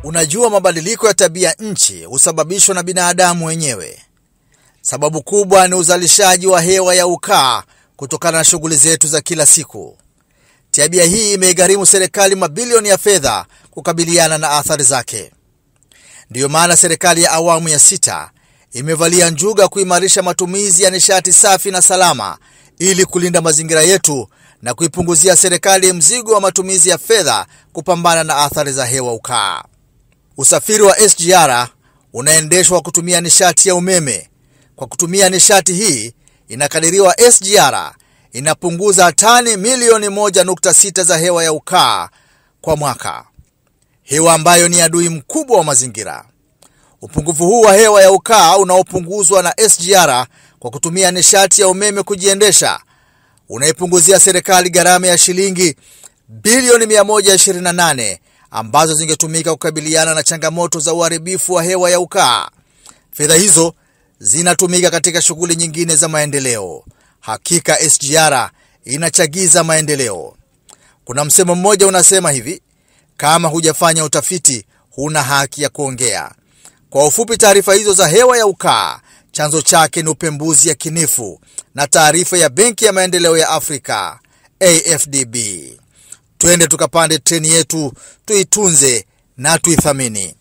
Unajua, mabadiliko ya tabia nchi husababishwa na binadamu wenyewe. Sababu kubwa ni uzalishaji wa hewa ya ukaa kutokana na shughuli zetu za kila siku. Tabia hii imegharimu serikali mabilioni ya fedha kukabiliana na athari zake. Ndiyo maana serikali ya awamu ya 6 imevalia njuga kuimarisha matumizi ya nishati safi na salama ili kulinda mazingira yetu na kuipunguzia serikali mzigo wa matumizi ya fedha kupambana na athari za hewa ukaa. Usafiri wa SGR unaendeshwa kutumia nishati ya umeme. Kwa kutumia nishati hii, inakadiriwa SGR inapunguza tani milioni 1.6 za hewa ya ukaa kwa mwaka, hewa ambayo ni adui mkubwa wa mazingira. Upungufu huu wa hewa ya ukaa unaopunguzwa na SGR kwa kutumia nishati ya umeme kujiendesha unaipunguzia serikali gharama ya shilingi bilioni 128 ambazo zingetumika kukabiliana na changamoto za uharibifu wa hewa ya ukaa. Fedha hizo zinatumika katika shughuli nyingine za maendeleo. Hakika SGR inachagiza maendeleo. Kuna msemo mmoja unasema hivi: kama hujafanya utafiti, huna haki ya kuongea. Kwa ufupi, taarifa hizo za hewa ya ukaa chanzo chake ni upembuzi yakinifu na taarifa ya Benki ya Maendeleo ya Afrika AFDB. Twende tukapande treni yetu, tuitunze na tuithamini.